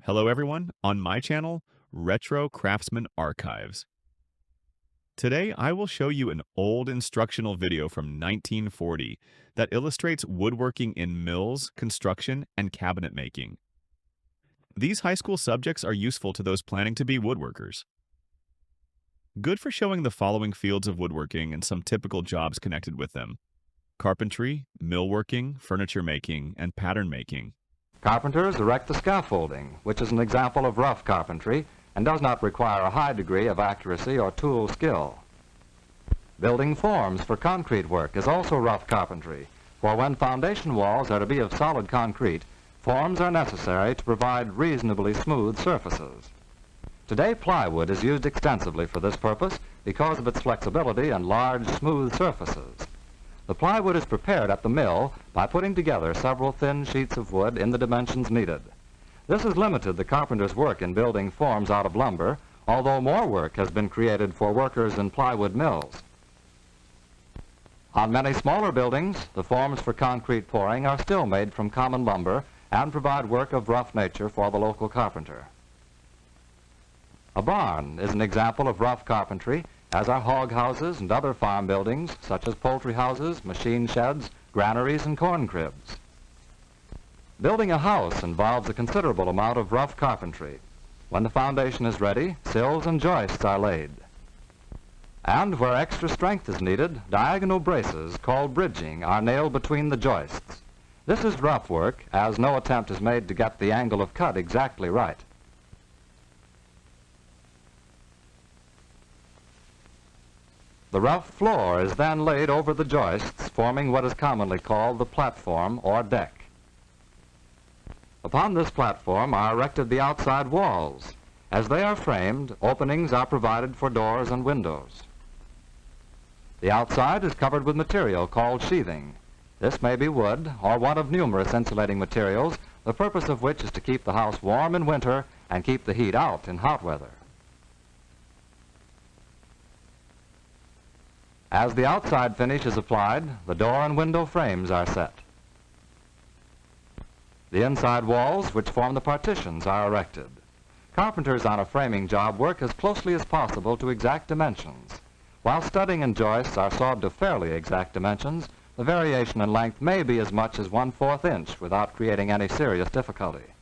Hello everyone, on my channel, Retro Craftsman Archives. Today I will show you an old instructional video from 1940 that illustrates woodworking in mills, construction, and cabinet making. These high school subjects are useful to those planning to be woodworkers. Good for showing the following fields of woodworking and some typical jobs connected with them: carpentry, millworking, furniture making, and pattern making. Carpenters erect the scaffolding, which is an example of rough carpentry and does not require a high degree of accuracy or tool skill. Building forms for concrete work is also rough carpentry, for when foundation walls are to be of solid concrete, forms are necessary to provide reasonably smooth surfaces. Today, plywood is used extensively for this purpose because of its flexibility and large, smooth surfaces. The plywood is prepared at the mill by putting together several thin sheets of wood in the dimensions needed. This has limited the carpenter's work in building forms out of lumber, although more work has been created for workers in plywood mills. On many smaller buildings, the forms for concrete pouring are still made from common lumber and provide work of rough nature for the local carpenter. A barn is an example of rough carpentry, as are hog houses and other farm buildings, such as poultry houses, machine sheds, granaries, and corn cribs. Building a house involves a considerable amount of rough carpentry. When the foundation is ready, sills and joists are laid. And where extra strength is needed, diagonal braces, called bridging, are nailed between the joists. This is rough work, as no attempt is made to get the angle of cut exactly right. The rough floor is then laid over the joists, forming what is commonly called the platform or deck. Upon this platform are erected the outside walls. As they are framed, openings are provided for doors and windows. The outside is covered with material called sheathing. This may be wood or one of numerous insulating materials, the purpose of which is to keep the house warm in winter and keep the heat out in hot weather. As the outside finish is applied, the door and window frames are set. The inside walls, which form the partitions, are erected. Carpenters on a framing job work as closely as possible to exact dimensions. While studding and joists are sawed to fairly exact dimensions, the variation in length may be as much as 1/4 inch without creating any serious difficulty.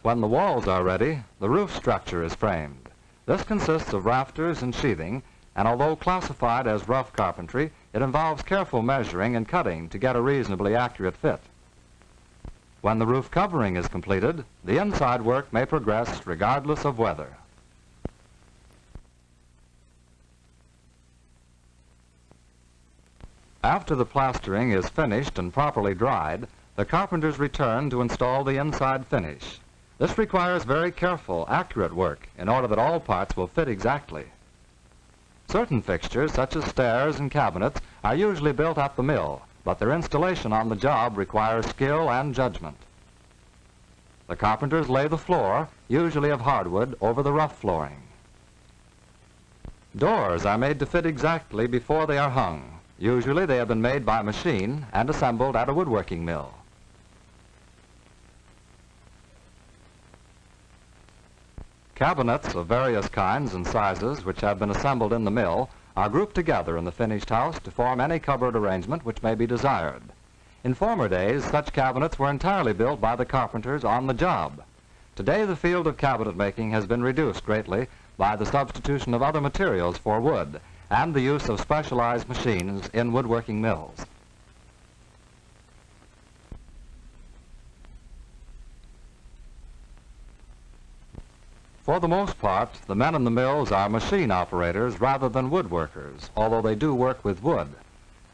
When the walls are ready, the roof structure is framed. This consists of rafters and sheathing, and although classified as rough carpentry, it involves careful measuring and cutting to get a reasonably accurate fit. When the roof covering is completed, the inside work may progress regardless of weather. After the plastering is finished and properly dried, the carpenters return to install the inside finish. This requires very careful, accurate work in order that all parts will fit exactly. Certain fixtures, such as stairs and cabinets, are usually built at the mill, but their installation on the job requires skill and judgment. The carpenters lay the floor, usually of hardwood, over the rough flooring. Doors are made to fit exactly before they are hung. Usually they have been made by machine and assembled at a woodworking mill. Cabinets of various kinds and sizes which have been assembled in the mill are grouped together in the finished house to form any cupboard arrangement which may be desired. In former days, such cabinets were entirely built by the carpenters on the job. Today, the field of cabinet making has been reduced greatly by the substitution of other materials for wood and the use of specialized machines in woodworking mills. For the most part, the men in the mills are machine operators rather than woodworkers, although they do work with wood.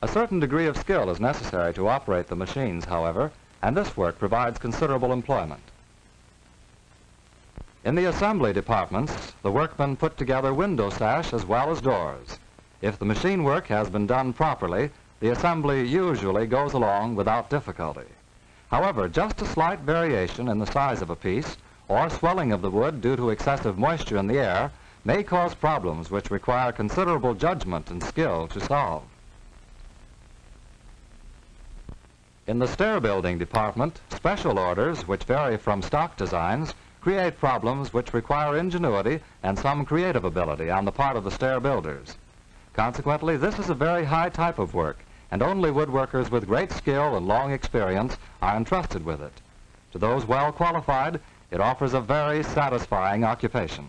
A certain degree of skill is necessary to operate the machines, however, and this work provides considerable employment. In the assembly departments, the workmen put together window sash as well as doors. If the machine work has been done properly, the assembly usually goes along without difficulty. However, just a slight variation in the size of a piece or swelling of the wood due to excessive moisture in the air may cause problems which require considerable judgment and skill to solve. In the stair building department, special orders, which vary from stock designs, create problems which require ingenuity and some creative ability on the part of the stair builders. Consequently, this is a very high type of work, and only woodworkers with great skill and long experience are entrusted with it. To those well qualified, it offers a very satisfying occupation.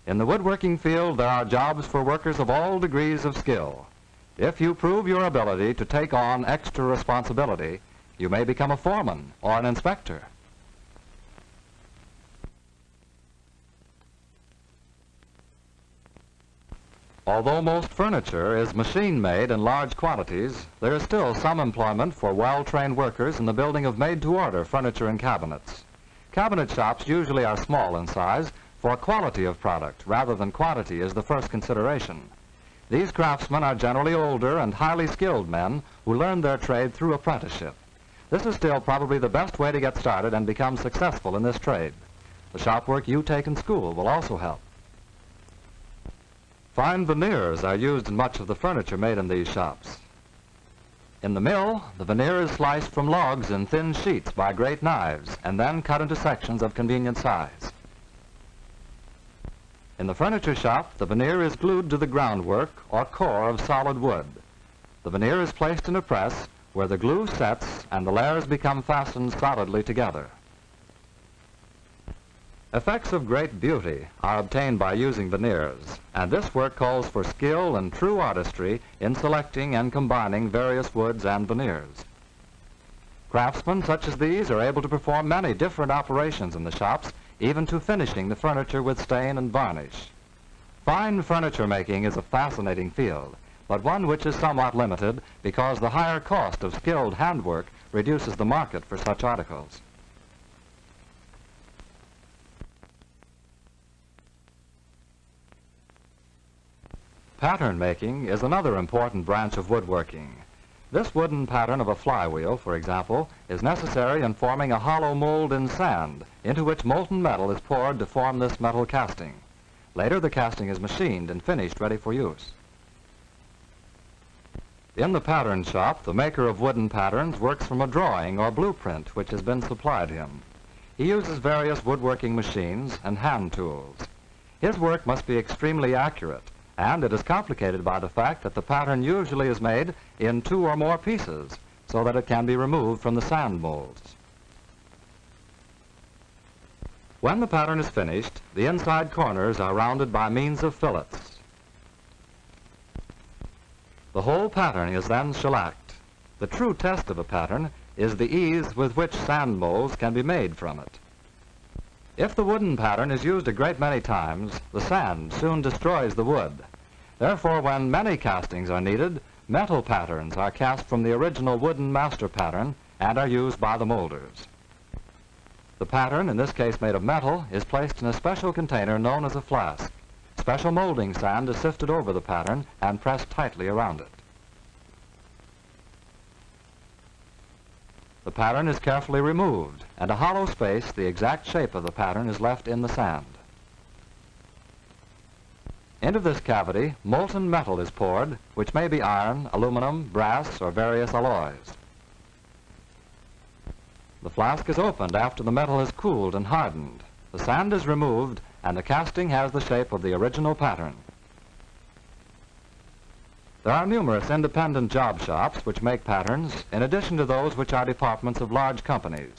In the woodworking field, there are jobs for workers of all degrees of skill. If you prove your ability to take on extra responsibility, you may become a foreman or an inspector. Although most furniture is machine-made in large quantities, there is still some employment for well-trained workers in the building of made-to-order furniture and cabinets. Cabinet shops usually are small in size, for quality of product rather than quantity is the first consideration. These craftsmen are generally older and highly skilled men who learn their trade through apprenticeship. This is still probably the best way to get started and become successful in this trade. The shop work you take in school will also help. Fine veneers are used in much of the furniture made in these shops. In the mill, the veneer is sliced from logs in thin sheets by great knives and then cut into sections of convenient size. In the furniture shop, the veneer is glued to the groundwork or core of solid wood. The veneer is placed in a press where the glue sets and the layers become fastened solidly together. Effects of great beauty are obtained by using veneers, and this work calls for skill and true artistry in selecting and combining various woods and veneers. Craftsmen such as these are able to perform many different operations in the shops, even to finishing the furniture with stain and varnish. Fine furniture making is a fascinating field, but one which is somewhat limited because the higher cost of skilled handwork reduces the market for such articles. Pattern making is another important branch of woodworking. This wooden pattern of a flywheel, for example, is necessary in forming a hollow mold in sand into which molten metal is poured to form this metal casting. Later, the casting is machined and finished ready for use. In the pattern shop, the maker of wooden patterns works from a drawing or blueprint which has been supplied him. He uses various woodworking machines and hand tools. His work must be extremely accurate, and it is complicated by the fact that the pattern usually is made in 2 or more pieces so that it can be removed from the sand molds. When the pattern is finished, the inside corners are rounded by means of fillets. The whole pattern is then shellacked. The true test of a pattern is the ease with which sand molds can be made from it. If the wooden pattern is used a great many times, the sand soon destroys the wood. Therefore, when many castings are needed, metal patterns are cast from the original wooden master pattern and are used by the molders. The pattern, in this case made of metal, is placed in a special container known as a flask. Special molding sand is sifted over the pattern and pressed tightly around it. The pattern is carefully removed, and a hollow space, the exact shape of the pattern, is left in the sand. Into this cavity, molten metal is poured, which may be iron, aluminum, brass, or various alloys. The flask is opened after the metal has cooled and hardened. The sand is removed, and the casting has the shape of the original pattern. There are numerous independent job shops which make patterns, in addition to those which are departments of large companies.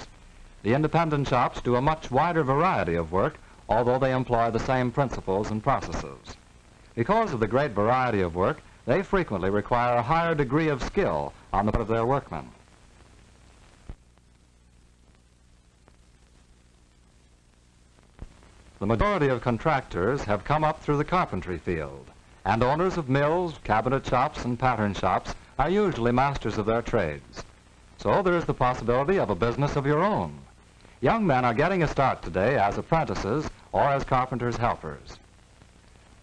The independent shops do a much wider variety of work, although they employ the same principles and processes. Because of the great variety of work, they frequently require a higher degree of skill on the part of their workmen. The majority of contractors have come up through the carpentry field, and owners of mills, cabinet shops, and pattern shops are usually masters of their trades. So there is the possibility of a business of your own. Young men are getting a start today as apprentices or as carpenters' helpers.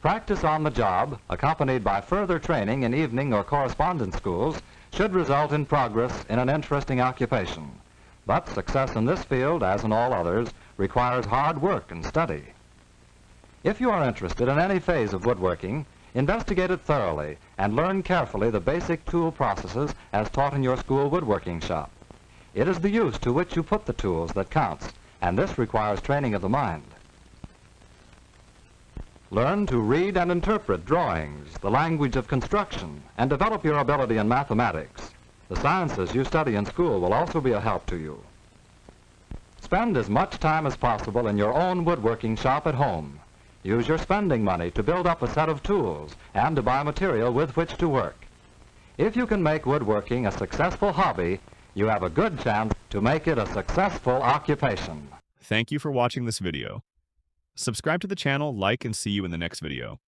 Practice on the job, accompanied by further training in evening or correspondence schools, should result in progress in an interesting occupation. But success in this field, as in all others, requires hard work and study. If you are interested in any phase of woodworking, Investigate it thoroughly and learn carefully the basic tool processes as taught in your school woodworking shop. It is the use to which you put the tools that counts, and this requires training of the mind. Learn to read and interpret drawings, the language of construction, and develop your ability in mathematics. The sciences you study in school will also be a help to you. Spend as much time as possible in your own woodworking shop at home. Use your spending money to build up a set of tools and to buy material with which to work. If you can make woodworking a successful hobby, you have a good chance to make it a successful occupation. Thank you for watching this video. Subscribe to the channel, like, and see you in the next video.